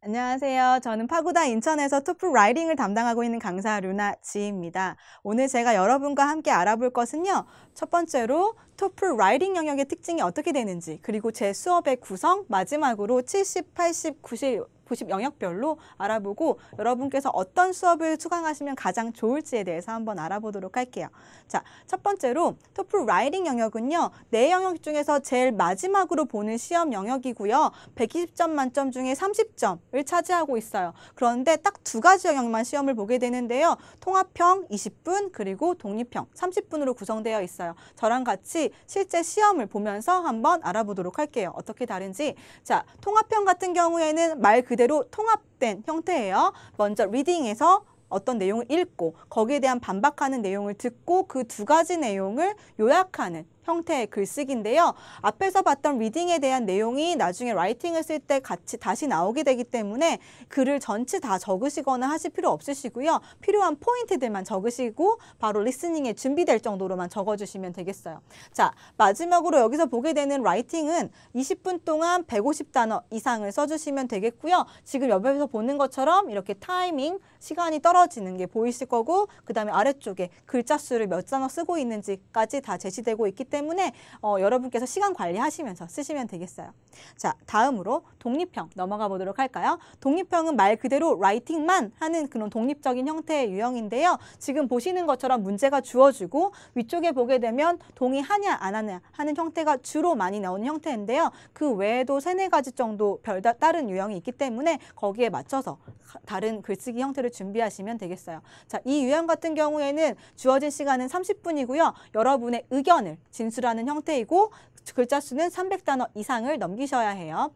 안녕하세요. 저는 파고다 인천에서 토플 라이팅을 담당하고 있는 강사 류나 지입니다. 오늘 제가 여러분과 함께 알아볼 것은요. 첫 번째로 토플 라이팅 영역의 특징이 어떻게 되는지, 그리고 제 수업의 구성, 마지막으로 70, 80, 90 영역별로 알아보고 여러분께서 어떤 수업을 수강하시면 가장 좋을지에 대해서 한번 알아보도록 할게요. 자, 첫 번째로 토플 라이팅 영역은요. 4영역 중에서 제일 마지막으로 보는 시험 영역이고요. 120점 만점 중에 30점을 차지하고 있어요. 그런데 딱 2가지 영역만 시험을 보게 되는데요. 통합형 20분 그리고 독립형 30분으로 구성되어 있어요. 저랑 같이 실제 시험을 보면서 한번 알아보도록 할게요. 어떻게 다른지. 자, 통합형 같은 경우에는 말 그대로 통합된 형태예요. 먼저 리딩에서 어떤 내용을 읽고 거기에 대한 반박하는 내용을 듣고 그 2가지 내용을 요약하는 형태의 글쓰기인데요. 앞에서 봤던 리딩에 대한 내용이 나중에 라이팅을 쓸 때 같이 다시 나오게 되기 때문에 글을 전체 다 적으시거나 하실 필요 없으시고요. 필요한 포인트들만 적으시고 바로 리스닝에 준비될 정도로만 적어주시면 되겠어요. 자, 마지막으로 여기서 보게 되는 라이팅은 20분 동안 150단어 이상을 써주시면 되겠고요. 지금 옆에서 보는 것처럼 이렇게 타이밍, 시간이 떨어지는 게 보이실 거고 그 다음에 아래쪽에 글자 수를 몇 단어 쓰고 있는지까지 다 제시되고 있기 때문에 여러분께서 시간 관리하시면서 쓰시면 되겠어요. 자, 다음으로 독립형 넘어가 보도록 할까요? 독립형은 말 그대로 라이팅만 하는 그런 독립적인 형태의 유형인데요. 지금 보시는 것처럼 문제가 주어지고 위쪽에 보게 되면 동의하냐 안 하냐 하는 형태가 주로 많이 나오는 형태인데요. 그 외에도 3-4가지 정도 다른 유형이 있기 때문에 거기에 맞춰서 다른 글쓰기 형태를 준비하시면 되겠어요. 자, 이 유형 같은 경우에는 주어진 시간은 30분이고요. 여러분의 의견을 진술하는 형태이고 글자 수는 300단어 이상을 넘기셔야 해요.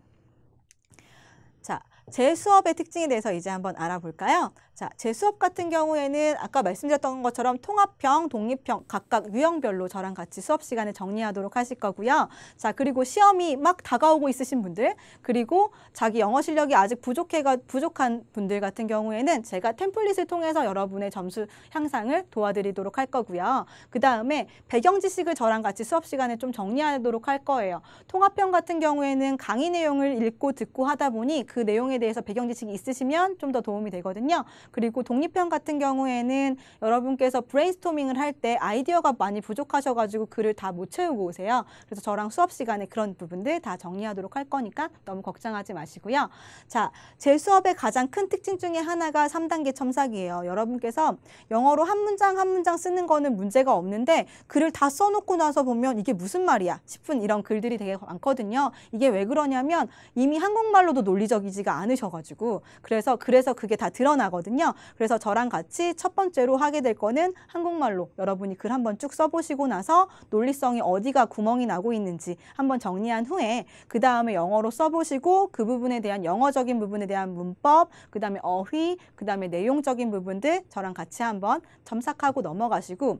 자, 제 수업의 특징에 대해서 이제 한번 알아볼까요? 자, 제 수업 같은 경우에는 아까 말씀드렸던 것처럼 통합형, 독립형 각각 유형별로 저랑 같이 수업 시간을 정리하도록 하실 거고요. 자, 그리고 시험이 막 다가오고 있으신 분들, 그리고 자기 영어 실력이 아직 부족한 분들 같은 경우에는 제가 템플릿을 통해서 여러분의 점수 향상을 도와드리도록 할 거고요. 그 다음에 배경 지식을 저랑 같이 수업 시간에 좀 정리하도록 할 거예요. 통합형 같은 경우에는 강의 내용을 읽고 듣고 하다 보니 그 내용에 대해서 배경 지식이 있으시면 좀 더 도움이 되거든요. 그리고 독립형 같은 경우에는 여러분께서 브레인스토밍을 할 때 아이디어가 많이 부족하셔가지고 글을 다 못 채우고 오세요. 그래서 저랑 수업 시간에 그런 부분들 다 정리하도록 할 거니까 너무 걱정하지 마시고요. 자, 제 수업의 가장 큰 특징 중에 하나가 3단계 첨삭이에요. 여러분께서 영어로 한 문장 한 문장 쓰는 거는 문제가 없는데 글을 다 써놓고 나서 보면 이게 무슨 말이야 싶은 이런 글들이 되게 많거든요. 이게 왜 그러냐면 이미 한국말로도 논리적이지가 않으셔가지고 그래서 그게 다 드러나거든요. 그래서 저랑 같이 첫 번째로 하게 될 거는 한국말로 여러분이 글 한번 쭉 써보시고 나서 논리성이 어디가 구멍이 나고 있는지 한번 정리한 후에 그 다음에 영어로 써보시고 그 부분에 대한 영어적인 부분에 대한 문법, 그 다음에 어휘, 그 다음에 내용적인 부분들 저랑 같이 한번 첨삭하고 넘어가시고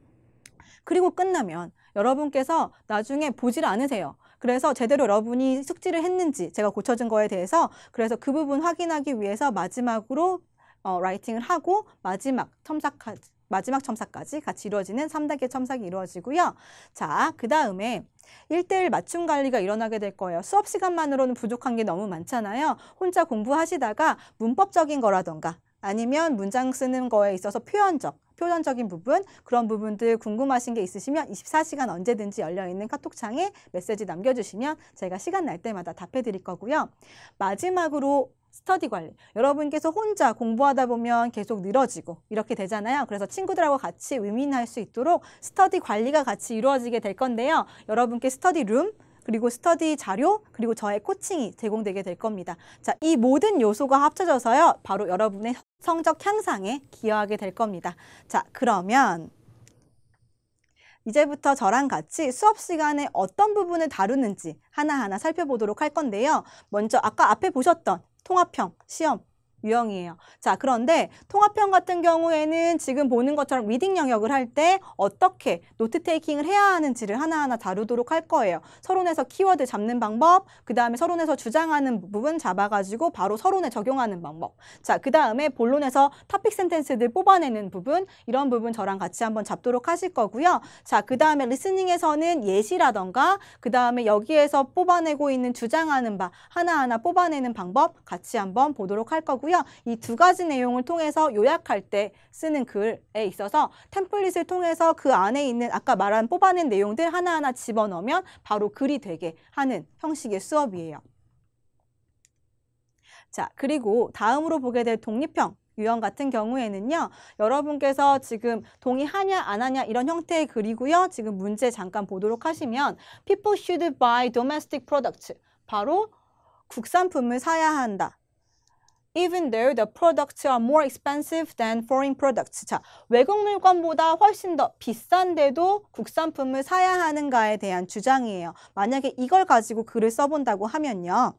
그리고 끝나면 여러분께서 나중에 보질 않으세요. 그래서 제대로 여러분이 숙지를 했는지 제가 고쳐준 거에 대해서 그래서 그 부분 확인하기 위해서 마지막으로 라이팅을 하고 마지막 첨삭까지 같이 이루어지는 3단계 첨삭이 이루어지고요. 자, 그 다음에 1:1 맞춤 관리가 일어나게 될 거예요. 수업 시간만으로는 부족한 게 너무 많잖아요. 혼자 공부하시다가 문법적인 거라던가 아니면 문장 쓰는 거에 있어서 표현적인 부분, 그런 부분들 궁금하신 게 있으시면 24시간 언제든지 열려있는 카톡창에 메시지 남겨주시면 제가 시간 날 때마다 답해 드릴 거고요. 마지막으로 스터디 관리. 여러분께서 혼자 공부하다 보면 계속 늘어지고 이렇게 되잖아요. 그래서 친구들하고 같이 윈윈할 수 있도록 스터디 관리가 같이 이루어지게 될 건데요. 여러분께 스터디 룸, 그리고 스터디 자료, 그리고 저의 코칭이 제공되게 될 겁니다. 자, 이 모든 요소가 합쳐져서요. 바로 여러분의 성적 향상에 기여하게 될 겁니다. 자, 그러면 이제부터 저랑 같이 수업 시간에 어떤 부분을 다루는지 하나하나 살펴보도록 할 건데요. 먼저 아까 앞에 보셨던 통합형 시험 유형이에요. 자, 그런데 통합형 같은 경우에는 지금 보는 것처럼 리딩 영역을 할 때 어떻게 노트 테이킹을 해야 하는지를 하나하나 다루도록 할 거예요. 서론에서 키워드 잡는 방법, 그 다음에 서론에서 주장하는 부분 잡아가지고 바로 서론에 적용하는 방법. 자, 그 다음에 본론에서 토픽 센텐스들 뽑아내는 부분, 이런 부분 저랑 같이 한번 잡도록 하실 거고요. 자, 그 다음에 리스닝에서는 예시라던가, 그 다음에 여기에서 뽑아내고 있는 주장하는 바 하나하나 뽑아내는 방법 같이 한번 보도록 할 거고요. 이 두 가지 내용을 통해서 요약할 때 쓰는 글에 있어서 템플릿을 통해서 그 안에 있는 아까 말한 뽑아낸 내용들 하나하나 집어넣으면 바로 글이 되게 하는 형식의 수업이에요. 자, 그리고 다음으로 보게 될 독립형 유형 같은 경우에는요. 여러분께서 지금 동의하냐 안 하냐 이런 형태의 글이고요. 지금 문제 잠깐 보도록 하시면 People should buy domestic products. 바로 국산품을 사야 한다. Even though the products are more expensive than foreign products. 자, 외국 물건보다 훨씬 더 비싼데도 국산품을 사야 하는가에 대한 주장이에요. 만약에 이걸 가지고 글을 써본다고 하면요.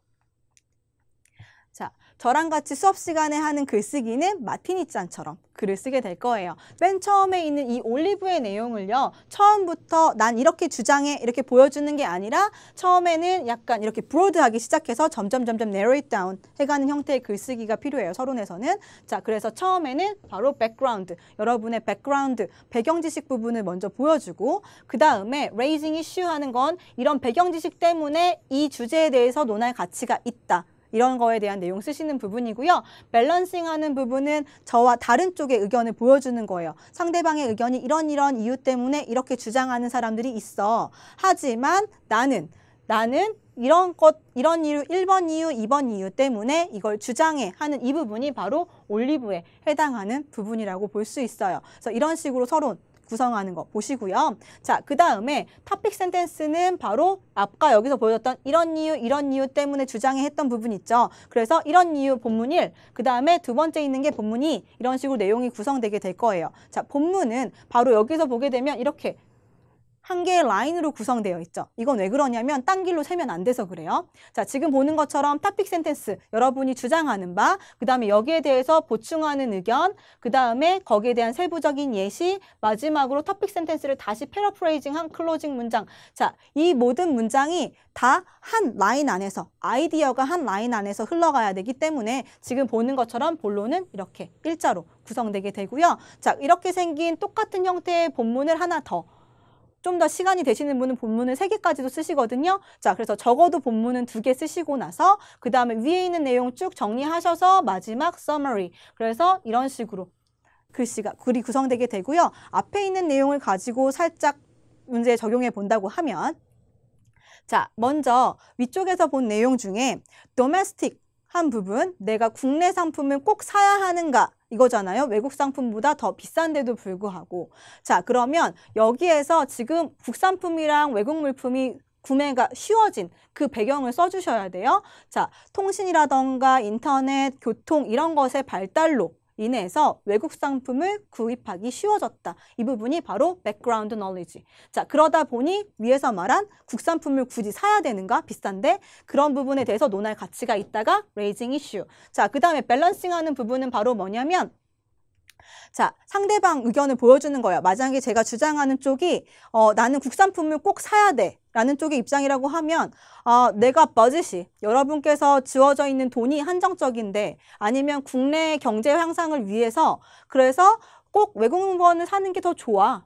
자, 저랑 같이 수업 시간에 하는 글쓰기는 마티니 짠처럼 글을 쓰게 될 거예요. 맨 처음에 있는 이 올리브의 내용을요. 처음부터 난 이렇게 주장해 이렇게 보여주는 게 아니라 처음에는 약간 이렇게 브로드하게 시작해서 점점 narrow it down 해가는 형태의 글쓰기가 필요해요. 서론에서는. 자, 그래서 처음에는 바로 백그라운드, 여러분의 백그라운드, 배경 지식 부분을 먼저 보여주고 그 다음에 raising issue 하는 건 이런 배경 지식 때문에 이 주제에 대해서 논할 가치가 있다. 이런 거에 대한 내용 쓰시는 부분이고요. 밸런싱 하는 부분은 저와 다른 쪽의 의견을 보여주는 거예요. 상대방의 의견이 이런 이유 때문에 이렇게 주장하는 사람들이 있어. 하지만 나는 이런 이유, 1번 이유, 2번 이유 때문에 이걸 주장해 하는 이 부분이 바로 올리브에 해당하는 부분이라고 볼 수 있어요. 그래서 이런 식으로 서론 구성하는 거 보시고요. 자, 그 다음에 토픽 센텐스는 바로 아까 여기서 보여줬던 이런 이유 때문에 주장해 했던 부분 있죠. 그래서 이런 이유 본문 1, 그 다음에 두 번째 있는 게 본문 2 이런 식으로 내용이 구성되게 될 거예요. 자, 본문은 바로 여기서 보게 되면 이렇게 한 개의 라인으로 구성되어 있죠. 이건 왜 그러냐면 딴 길로 세면 안 돼서 그래요. 자, 지금 보는 것처럼 토픽 센텐스, 여러분이 주장하는 바, 그 다음에 여기에 대해서 보충하는 의견, 그 다음에 거기에 대한 세부적인 예시, 마지막으로 토픽 센텐스를 다시 패러프레이징한 클로징 문장. 자, 이 모든 문장이 다 한 라인 안에서, 아이디어가 한 라인 안에서 흘러가야 되기 때문에 지금 보는 것처럼 본론은 이렇게 일자로 구성되게 되고요. 자, 이렇게 생긴 똑같은 형태의 본문을 하나 더, 좀 더 시간이 되시는 분은 본문을 3개까지도 쓰시거든요. 자, 그래서 적어도 본문은 2개 쓰시고 나서 그 다음에 위에 있는 내용 쭉 정리하셔서 마지막 summary. 그래서 이런 식으로 글이 구성되게 되고요. 앞에 있는 내용을 가지고 살짝 문제에 적용해 본다고 하면 자, 먼저 위쪽에서 본 내용 중에 domestic 한 부분, 내가 국내 상품을 꼭 사야 하는가 이거잖아요. 외국 상품보다 더 비싼데도 불구하고. 자, 그러면 여기에서 지금 국산품이랑 외국 물품이 구매가 쉬워진 그 배경을 써주셔야 돼요. 자, 통신이라던가 인터넷, 교통 이런 것의 발달로 인해서 외국 상품을 구입하기 쉬워졌다. 이 부분이 바로 background knowledge. 자, 그러다 보니 위에서 말한 국산품을 굳이 사야 되는가? 비싼데 그런 부분에 대해서 논할 가치가 있다가 raising issue. 자, 그 다음에 밸런싱 하는 부분은 바로 뭐냐면 자, 상대방 의견을 보여주는 거예요. 만약에 제가 주장하는 쪽이 나는 국산품을 꼭 사야 돼 라는 쪽의 입장이라고 하면 내가 버짓이 여러분께서 주어져 있는 돈이 한정적인데 아니면 국내 경제 향상을 위해서 그래서 꼭 외국 물건을 사는 게 더 좋아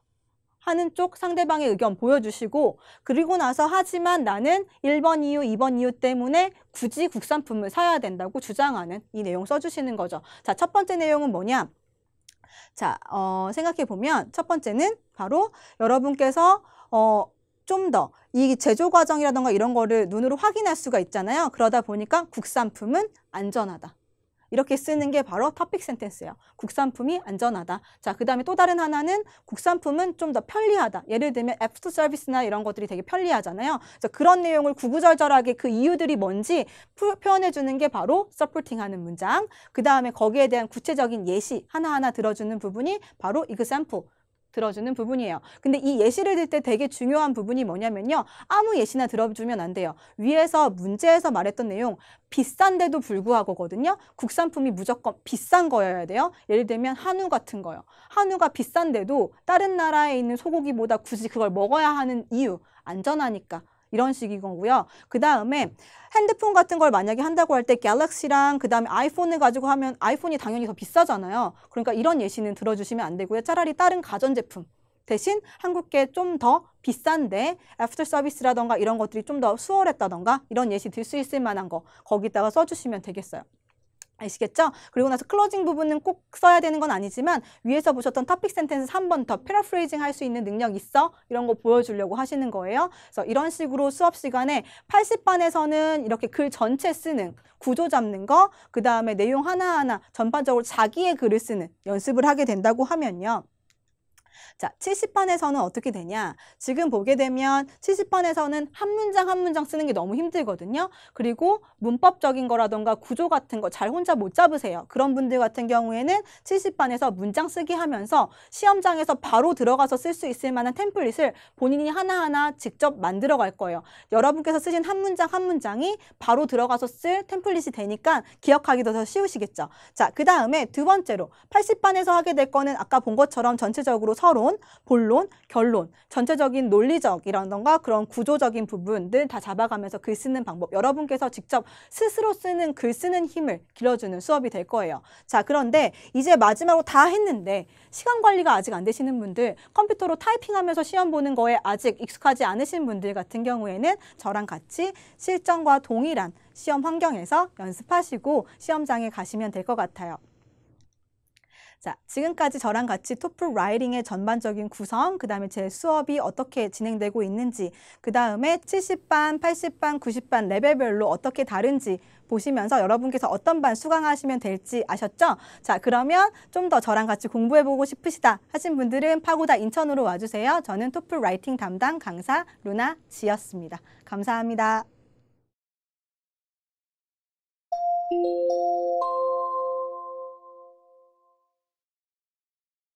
하는 쪽 상대방의 의견 보여주시고 그리고 나서 하지만 나는 1번 이유, 2번 이유 때문에 굳이 국산품을 사야 된다고 주장하는 이 내용 써주시는 거죠. 자, 첫 번째 내용은 뭐냐? 자, 생각해보면 첫 번째는 바로 여러분께서 좀 더 이 제조 과정이라던가 이런 거를 눈으로 확인할 수가 있잖아요. 그러다 보니까 국산품은 안전하다. 이렇게 쓰는 게 바로 토픽 센텐스예요. 국산품이 안전하다. 자, 그 다음에 또 다른 하나는 국산품은 좀 더 편리하다. 예를 들면 애프터 서비스나 이런 것들이 되게 편리하잖아요. 그래서 그런 내용을 구구절절하게 그 이유들이 뭔지 표현해 주는 게 바로 supporting 하는 문장. 그 다음에 거기에 대한 구체적인 예시 하나하나 들어주는 부분이 바로 example. 들어주는 부분이에요. 근데 이 예시를 들 때 되게 중요한 부분이 뭐냐면요. 아무 예시나 들어주면 안 돼요. 위에서 문제에서 말했던 내용 비싼데도 불구하고거든요. 국산품이 무조건 비싼 거여야 돼요. 예를 들면 한우 같은 거요. 한우가 비싼데도 다른 나라에 있는 소고기보다 굳이 그걸 먹어야 하는 이유, 안전하니까. 이런 식인 거고요. 그 다음에 핸드폰 같은 걸 만약에 한다고 할 때 갤럭시랑 그 다음에 아이폰을 가지고 하면 아이폰이 당연히 더 비싸잖아요. 그러니까 이런 예시는 들어주시면 안 되고요. 차라리 다른 가전제품 대신 한국계 좀 더 비싼데 애프터 서비스라던가 이런 것들이 좀 더 수월했다던가 이런 예시 들 수 있을 만한 거 거기다가 써주시면 되겠어요. 아시겠죠? 그리고 나서 클로징 부분은 꼭 써야 되는 건 아니지만 위에서 보셨던 토픽 센텐스 한 번 더 패러프레이징 할 수 있는 능력 있어? 이런 거 보여주려고 하시는 거예요. 그래서 이런 식으로 수업 시간에 80반에서는 이렇게 글 전체 쓰는 구조 잡는 거, 그 다음에 내용 하나하나 전반적으로 자기의 글을 쓰는 연습을 하게 된다고 하면요. 자, 70반에서는 어떻게 되냐? 지금 보게 되면 70반에서는 한 문장 한 문장 쓰는 게 너무 힘들거든요. 그리고 문법적인 거라던가 구조 같은 거 잘 혼자 못 잡으세요. 그런 분들 같은 경우에는 70반에서 문장 쓰기 하면서 시험장에서 바로 들어가서 쓸 수 있을 만한 템플릿을 본인이 하나하나 직접 만들어 갈 거예요. 여러분께서 쓰신 한 문장 한 문장이 바로 들어가서 쓸 템플릿이 되니까 기억하기도 더 쉬우시겠죠. 자, 그 다음에 두 번째로 80반에서 하게 될 거는 아까 본 것처럼 전체적으로 서론, 본론, 결론, 전체적인 논리적이라던가 그런 구조적인 부분들 다 잡아가면서 글 쓰는 방법, 여러분께서 직접 스스로 쓰는 글 쓰는 힘을 길러주는 수업이 될 거예요. 자, 그런데 이제 마지막으로 다 했는데 시간 관리가 아직 안 되시는 분들, 컴퓨터로 타이핑하면서 시험 보는 거에 아직 익숙하지 않으신 분들 같은 경우에는 저랑 같이 실전과 동일한 시험 환경에서 연습하시고 시험장에 가시면 될 것 같아요. 자, 지금까지 저랑 같이 토플 라이팅의 전반적인 구성, 그 다음에 제 수업이 어떻게 진행되고 있는지, 그 다음에 70반, 80반, 90반 레벨별로 어떻게 다른지 보시면서 여러분께서 어떤 반 수강하시면 될지 아셨죠? 자, 그러면 좀 더 저랑 같이 공부해보고 싶으시다 하신 분들은 파고다 인천으로 와주세요. 저는 토플 라이팅 담당 강사 루나 지였습니다. 감사합니다.